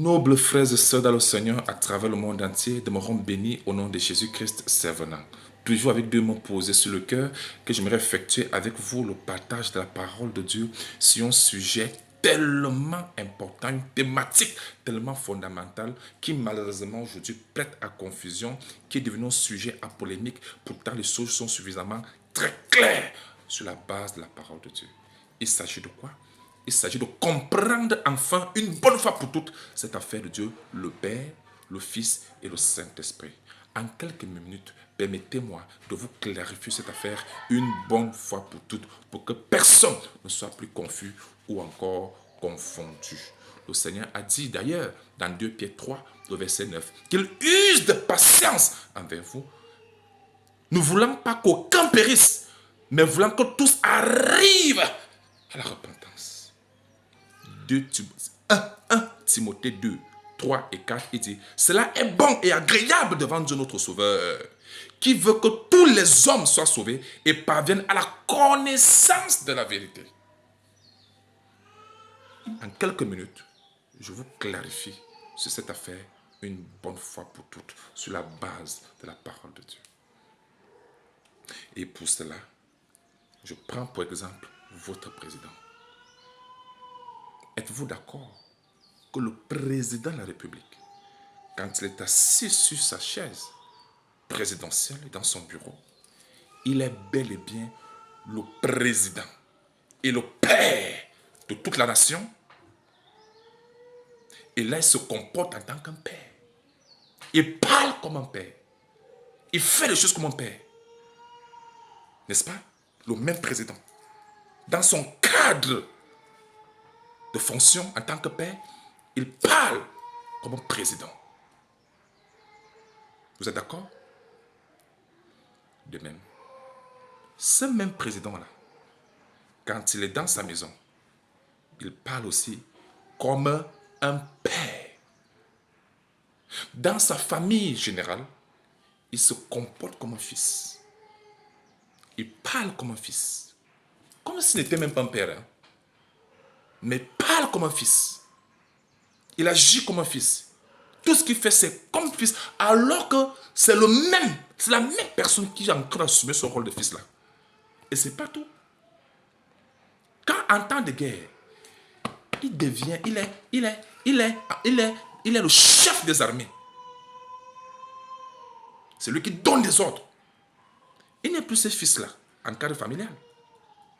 Nobles frères et sœurs dans le Seigneur à travers le monde entier, demeurons bénis au nom de Jésus-Christ, Saint-Venant. Toujours avec deux mots posés sur le cœur, que j'aimerais effectuer avec vous le partage de la parole de Dieu sur un sujet tellement important, une thématique tellement fondamentale qui malheureusement aujourd'hui prête à confusion, qui est devenu un sujet à polémique. Pourtant les choses sont suffisamment très claires sur la base de la parole de Dieu. Il s'agit de quoi? Il s'agit de comprendre enfin une bonne fois pour toutes cette affaire de Dieu, le Père, le Fils et le Saint-Esprit. En quelques minutes, permettez-moi de vous clarifier cette affaire une bonne fois pour toutes pour que personne ne soit plus confus ou encore confondu. Le Seigneur a dit d'ailleurs dans 2 Pierre 3, le verset 9, qu'il use de patience envers vous, ne voulant pas qu'aucun périsse, mais voulant que tous arrivent à la repentance. 1 Timothée 2, 3 et 4, il dit, cela est bon et agréable devant Dieu notre Sauveur, qui veut que tous les hommes soient sauvés et parviennent à la connaissance de la vérité. En quelques minutes, je vous clarifie sur cette affaire une bonne fois pour toutes, sur la base de la parole de Dieu. Et pour cela, je prends pour exemple votre président. Êtes-vous d'accord que le président de la République, quand il est assis sur sa chaise présidentielle dans son bureau, il est bel et bien le président et le père de toute la nation? Et là, il se comporte en tant qu'un père. Il parle comme un père. Il fait les choses comme un père. N'est-ce pas? Le même président. Dans son cadre de fonction en tant que père, il parle comme un président. Vous êtes d'accord? De même, ce même président-là, quand il est dans sa maison, il parle aussi comme un père. Dans sa famille générale, il se comporte comme un fils. Il parle comme un fils. Comme s'il n'était même pas un père. Mais parle comme un fils. Il agit comme un fils. Tout ce qu'il fait, c'est comme fils. Alors que c'est la même personne qui est en train d'assumer ce rôle de fils-là. Et c'est pas tout. Quand en temps de guerre, il est le chef des armées. C'est lui qui donne des ordres. Il n'est plus ce fils-là en cadre familial.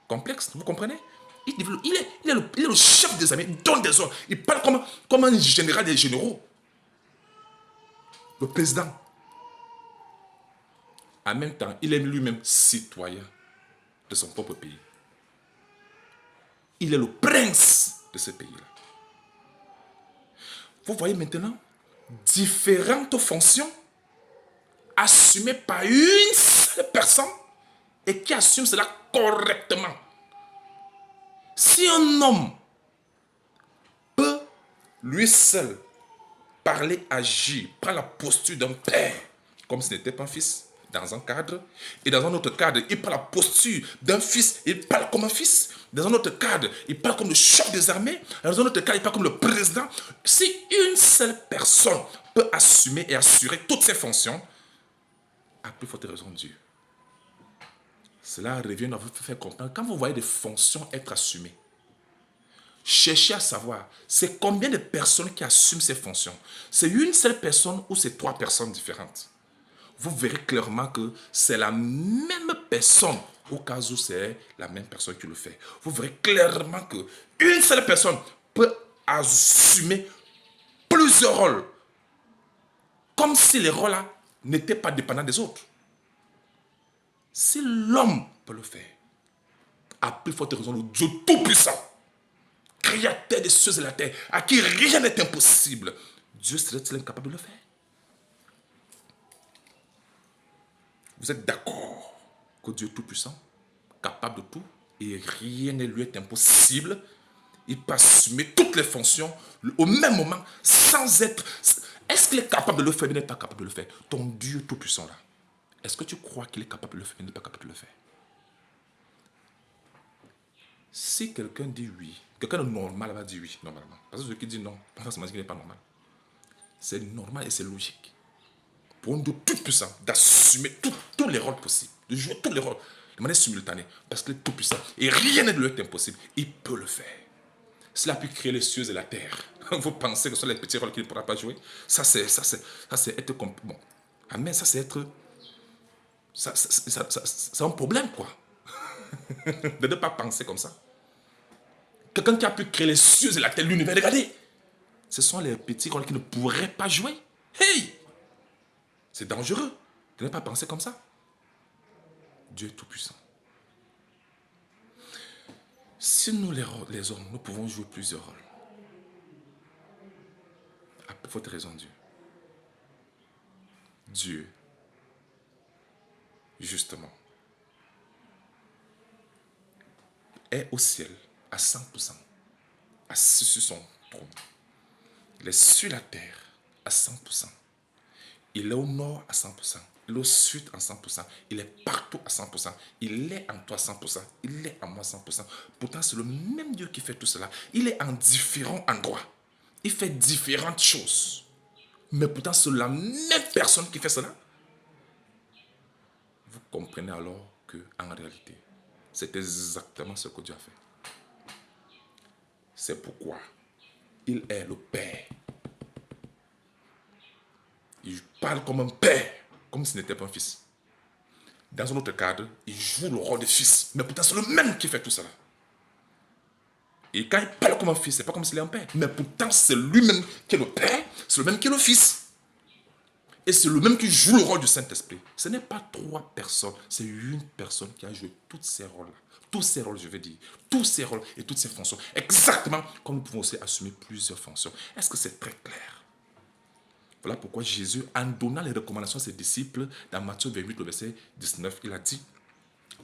Complexe, vous comprenez? Il est le chef des armées, il donne des ordres. Il parle comme un général des généraux. Le président. En même temps, il est lui-même citoyen de son propre pays. Il est le prince de ce pays-là. Vous voyez maintenant différentes fonctions assumées par une seule personne et qui assume cela correctement. Si un homme peut lui seul parler, agir, prendre la posture d'un père, comme ce n'était pas un fils, dans un cadre, et dans un autre cadre, il prend la posture d'un fils, il parle comme un fils, dans un autre cadre, il parle comme le chef des armées, dans un autre cadre, il parle comme le président. Si une seule personne peut assumer et assurer toutes ces fonctions, à plus forte raison Dieu. Cela revient à vous faire comprendre. Quand vous voyez des fonctions être assumées, cherchez à savoir, c'est combien de personnes qui assument ces fonctions. C'est une seule personne ou c'est 3 personnes différentes. Vous verrez clairement que c'est la même personne au cas où c'est la même personne qui le fait. Vous verrez clairement qu'une seule personne peut assumer plusieurs rôles. Comme si les rôles-là n'étaient pas dépendants des autres. Si l'homme peut le faire, à plus forte raison, le Dieu Tout-Puissant, créateur des cieux et de la terre, à qui rien n'est impossible, Dieu serait-il incapable de le faire? Vous êtes d'accord que Dieu Tout-Puissant, capable de tout, et rien ne lui est impossible, il peut assumer toutes les fonctions au même moment, sans être... Est-ce qu'il est capable de le faire ou il n'est pas capable de le faire? Ton Dieu Tout-Puissant là, est-ce que tu crois qu'il est capable de le faire ou il n'est pas capable de le faire? Si quelqu'un dit oui, quelqu'un de normal va dire oui, normalement. Parce que celui qui dit non, pas forcément qu'il n'est pas normal. C'est normal et c'est logique. Pour un Dieu tout puissant, d'assumer tous les rôles possibles, de jouer tous les rôles de manière simultanée, parce qu'il est tout puissant. Et rien ne lui est impossible. Il peut le faire. S'il a pu créer les cieux et la terre, vous pensez que ce sont les petits rôles qu'il ne pourra pas jouer? Ça, c'est être comme... Bon, amen, ça, c'est être... C'est un problème, quoi. De ne pas penser comme ça. Quelqu'un qui a pu créer les cieux et la terre, l'univers, regardez. Ce sont les petits rôles qu'il ne pourrait pas jouer. Hey! C'est dangereux de ne pas penser comme ça. Dieu est tout puissant. Si nous, les hommes, nous pouvons jouer plusieurs rôles, pour votre raison, Dieu, justement, est au ciel à 100%, assis sur son trône. Il est sur la terre à 100%. Il est au nord à 100%. Il est au sud à 100%. Il est partout à 100%. Il est en toi 100%. Il est en moi 100%. Pourtant, c'est le même Dieu qui fait tout cela. Il est en différents endroits. Il fait différentes choses. Mais pourtant, c'est la même personne qui fait cela. Vous comprenez alors qu'en réalité, c'est exactement ce que Dieu a fait. C'est pourquoi il est le Père. Il parle comme un père, comme s'il n'était pas un fils. Dans un autre cadre, il joue le rôle de fils. Mais pourtant, c'est le même qui fait tout cela. Et quand il parle comme un fils, c'est pas comme s'il est un père. Mais pourtant, c'est lui-même qui est le père, c'est le même qui est le fils. Et c'est le même qui joue le rôle du Saint-Esprit. Ce n'est pas trois personnes, c'est une personne qui a joué tous ces rôles-là. Tous ces rôles, je veux dire. Tous ces rôles et toutes ces fonctions. Exactement comme nous pouvons aussi assumer plusieurs fonctions. Est-ce que c'est très clair? Voilà pourquoi Jésus, en donnant les recommandations à ses disciples, dans Matthieu 28, le verset 19, il a dit,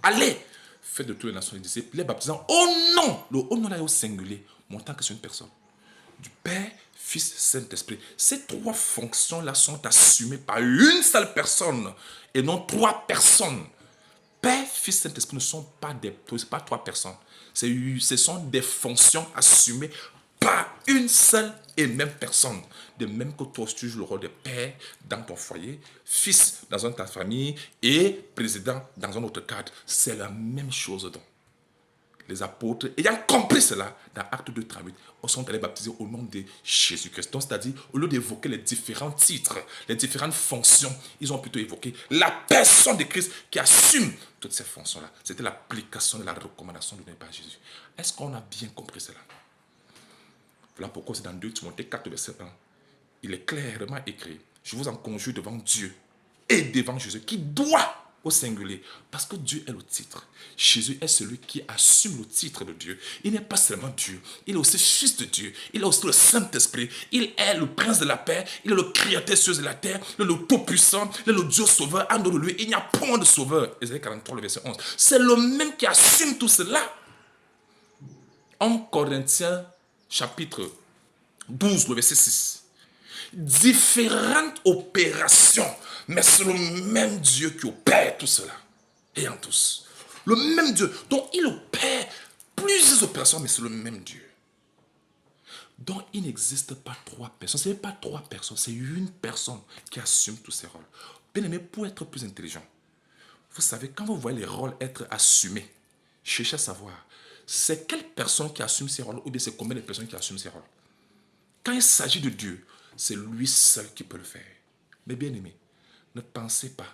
allez, faites de toutes les nations les disciples, les baptisant au nom. Le au nom là est au singulier, montrant que c'est une personne. Du Père, Fils, Saint-Esprit. Ces trois fonctions-là sont assumées par une seule personne et non trois personnes. Père, Fils, Saint-Esprit ne sont pas pas trois personnes. Ce sont des fonctions assumées par une seule et même personne. De même que toi, tu joues le rôle de père dans ton foyer, fils dans ta famille et président dans un autre cadre. C'est la même chose donc. Les apôtres, ayant compris cela, dans Acte 2, 38, sont allés baptiser au nom de Jésus-Christ. Donc, c'est-à-dire, au lieu d'évoquer les différents titres, les différentes fonctions, ils ont plutôt évoqué la personne de Christ qui assume toutes ces fonctions-là. C'était l'application de la recommandation donnée par Jésus. Est-ce qu'on a bien compris cela? Voilà pourquoi c'est dans 2 Timothée 4, verset 1. Il est clairement écrit, je vous en conjure devant Dieu et devant Jésus, qui doit au singulier, parce que Dieu est le titre. Jésus est celui qui assume le titre de Dieu. Il n'est pas seulement Dieu, il est aussi Fils de Dieu, il est aussi le Saint-Esprit, il est le Prince de la paix, il est le Créateur des cieux et de la terre, il est le Tout-Puissant, il est le Dieu Sauveur. En dehors de lui, il n'y a point de Sauveur. Ésaïe 43, le verset 11. C'est le même qui assume tout cela. En Corinthiens, chapitre 12, le verset 6. Différentes opérations, mais c'est le même Dieu qui opère tout cela. Et en tous. Le même Dieu. Donc il opère plusieurs opérations, mais c'est le même Dieu. Donc il n'existe pas trois personnes. Ce n'est pas trois personnes, c'est une personne qui assume tous ces rôles. Bien aimé, pour être plus intelligent, vous savez, quand vous voyez les rôles être assumés, cherchez à savoir, c'est quelle personne qui assume ces rôles ou bien c'est combien de personnes qui assument ces rôles. Quand il s'agit de Dieu, c'est lui seul qui peut le faire. Mais bien aimé, ne pensez pas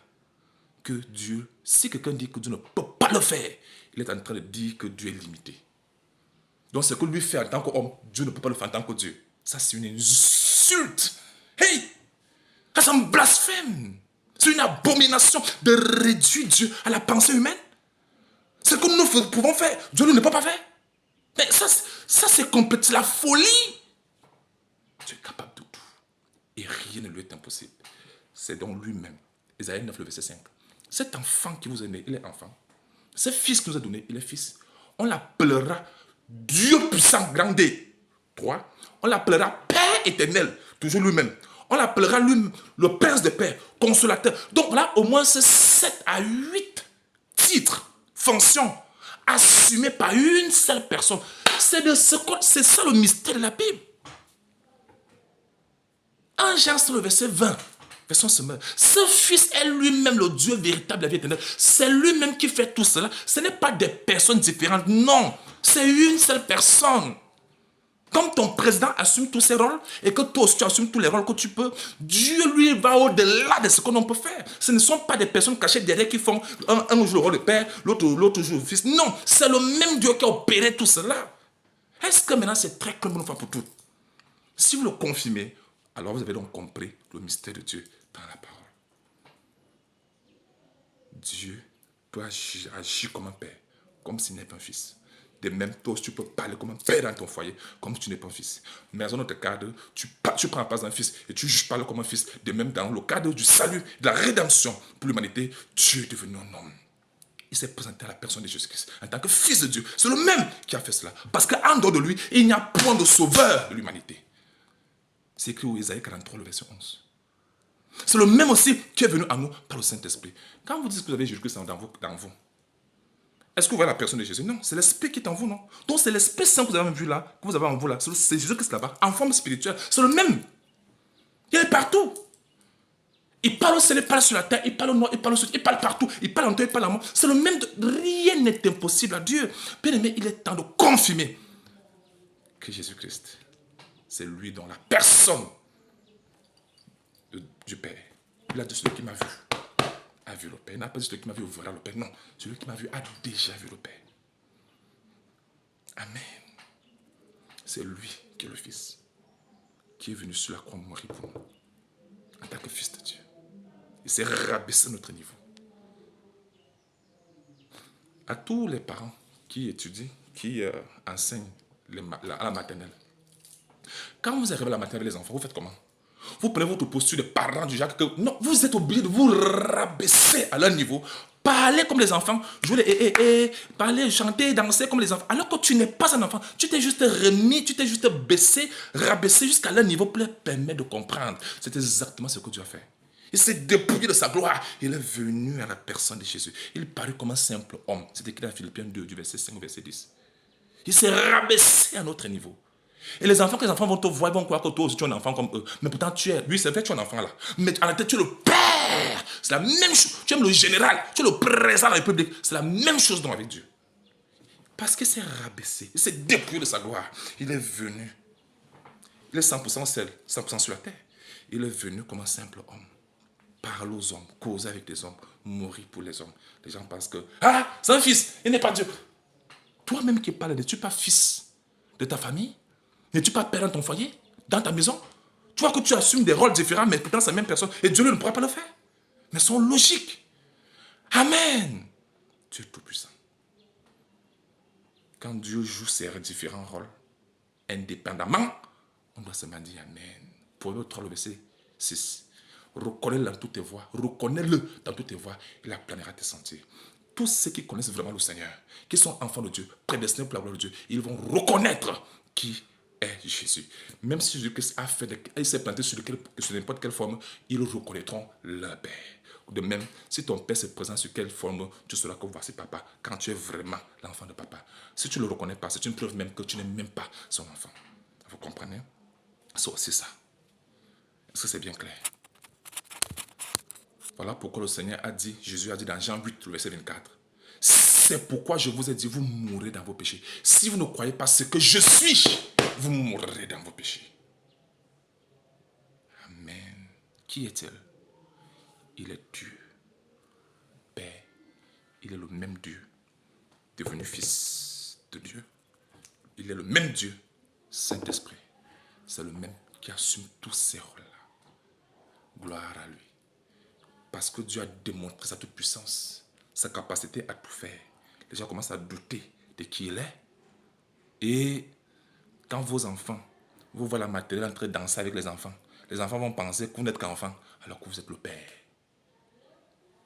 que Dieu, si quelqu'un dit que Dieu ne peut pas le faire, il est en train de dire que Dieu est limité. Donc ce que lui fait en tant qu'homme, Dieu ne peut pas le faire en tant que Dieu. Ça c'est une insulte. Hey! Ça c'est un blasphème. C'est une abomination de réduire Dieu à la pensée humaine. Ce que nous pouvons faire, Dieu ne peut pas faire. Mais ça c'est complètement la folie. Dieu est capable de tout. Et rien ne lui est impossible. C'est donc lui-même. Isaïe 9, le verset 5. Cet enfant qui vous est né, il est enfant. Ce fils qui nous a donné, il est fils. On l'appellera Dieu puissant, grand D. 3. On l'appellera Père éternel, toujours lui-même. On l'appellera lui le Prince des Pères, consolateur. Donc là, au moins, c'est 7 à 8 titres, fonctions, assumées par une seule personne. C'est ça le mystère de la Bible. En Jean, le verset 20, verset 19, ce Fils est lui-même le Dieu véritable de la vie éternelle. C'est lui-même qui fait tout cela. Ce n'est pas des personnes différentes, non. C'est une seule personne. Comme ton président assume tous ses rôles et que toi aussi tu assumes tous les rôles que tu peux, Dieu lui va au-delà de ce que l'on peut faire. Ce ne sont pas des personnes cachées derrière qui font un jour le rôle de père, l'autre jour le fils. Non, c'est le même Dieu qui a opéré tout cela. Est-ce que maintenant c'est très clair une fois pour toutes? Si vous le confirmez, alors vous avez donc compris le mystère de Dieu dans la parole. Dieu peut agir comme un père, comme s'il n'est pas un fils. De même, toi, tu peux parler comme un père dans ton foyer, comme si tu n'es pas un fils. Mais dans notre cadre, tu prends la place d'un fils et tu parles comme un fils. De même, dans le cadre du salut, de la rédemption pour l'humanité, Dieu est devenu un homme. Il s'est présenté à la personne de Jésus-Christ en tant que fils de Dieu. C'est le même qui a fait cela. Parce qu'en dehors de lui, il n'y a point de sauveur de l'humanité. C'est écrit au Isaïe 43, le verset 11. C'est le même aussi qui est venu à nous par le Saint-Esprit. Quand vous dites que vous avez Jésus-Christ dans vous, est-ce que vous voyez la personne de Jésus? Non, c'est l'Esprit qui est en vous, non? Donc c'est l'Esprit Saint que vous avez vu là, que vous avez en vous là. C'est Jésus-Christ là-bas, en forme spirituelle. C'est le même. Il est partout. Il parle au ciel, il parle sur la terre, il parle au nord, il parle au sud, il parle partout. Il parle en toi, il parle en moi. C'est le même. Rien n'est impossible à Dieu. Bien aimé, il est temps de confirmer que Jésus-Christ, c'est lui dans la personne du Père. Il a dit celui qui m'a vu a vu le Père. Il n'a pas dit celui qui m'a vu verra le Père. Non, celui qui m'a vu a déjà vu le Père. Amen. C'est lui qui est le Fils, qui est venu sur la croix mourir pour nous, en tant que Fils de Dieu. Il s'est rabaissé à notre niveau. À tous les parents qui étudient, qui enseignent à la maternelle, quand vous arrivez à la maternelle, les enfants, vous faites comment? Vous prenez votre posture de parent du genre que non, vous êtes obligé de vous rabaisser à leur niveau. Parler comme les enfants, jouer parler, chanter, danser comme les enfants. Alors que tu n'es pas un enfant, tu t'es juste remis, tu t'es juste baissé, rabaissé jusqu'à leur niveau pour leur permettre de comprendre. C'est exactement ce que Dieu a fait. Il s'est dépouillé de sa gloire. Il est venu à la personne de Jésus. Il parut comme un simple homme. C'est écrit dans Philippiens 2, du verset 5 au verset 10. Il s'est rabaissé à notre niveau. Et les enfants, quand les enfants vont te voir, ils vont croire que toi aussi tu es un enfant comme eux. Mais pourtant tu es, lui c'est vrai que tu es un enfant là. Mais en réalité tu es le père. C'est la même chose. Tu es le général, tu es le président de la République. C'est la même chose donc avec Dieu. Parce qu'il s'est rabaissé, il s'est dépouillé de sa gloire. Il est venu. Il est 100% seul, 100% sur la terre. Il est venu comme un simple homme. Parler aux hommes, causer avec des hommes, mourir pour les hommes. Les gens pensent que, ah, c'est un fils, il n'est pas Dieu. Toi-même qui parles, n'es-tu pas fils de ta famille? N'es-tu pas père dans ton foyer, dans ta maison? Tu vois que tu assumes des rôles différents, mais pourtant c'est la même personne. Et Dieu ne pourra pas le faire. Mais sont logiques. Amen. Dieu est tout-puissant. Quand Dieu joue ses différents rôles, indépendamment, on doit se dire Amen. Proverbe 3, le verset 6. Reconnais-le dans toutes tes voies. Reconnais-le dans toutes tes voies. Il aplanera tes sentiers. Tous ceux qui connaissent vraiment le Seigneur, qui sont enfants de Dieu, prédestinés pour la gloire de Dieu, ils vont reconnaître qui est Jésus. Même si Jésus-Christ a fait, il s'est planté sur n'importe quelle forme, ils reconnaîtront leur Père. De même, si ton Père se présente sur quelle forme, tu sauras que voici papa, quand tu es vraiment l'enfant de papa. Si tu ne le reconnais pas, c'est une preuve même que tu n'es même pas son enfant. Vous comprenez? C'est ça. Est-ce que c'est bien clair? Voilà pourquoi le Seigneur a dit, Jésus a dit dans Jean 8, le verset 24, c'est pourquoi je vous ai dit, vous mourrez dans vos péchés. Si vous ne croyez pas ce que je suis, vous mourrez dans vos péchés. Amen. Qui est-il? Il est Dieu, Père. Il est le même Dieu, devenu Fils de Dieu. Il est le même Dieu, Saint-Esprit. C'est le même qui assume tous ces rôles-là. Gloire à lui. Parce que Dieu a démontré sa toute-puissance, sa capacité à tout faire. Les gens commencent à douter de qui il est. Et quand vos enfants, vous voyez la maternelle en train de danser avec les enfants vont penser que vous n'êtes qu'enfant, alors que vous êtes le Père.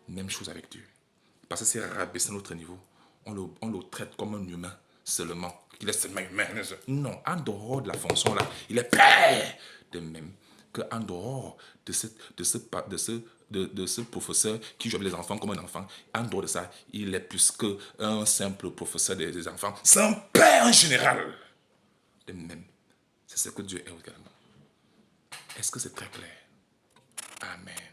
Même chose avec Dieu. Parce que c'est rabaissé à notre niveau. On le traite comme un humain seulement. Il est seulement humain. Non, en dehors de la fonction là, il est Père. De même qu'en dehors de ce professeur qui joue avec les enfants comme un enfant, en dehors de ça, il est plus qu'un simple professeur des enfants. C'est un Père en général. De même, c'est ce que Dieu est également. Est-ce que c'est très clair? Amen.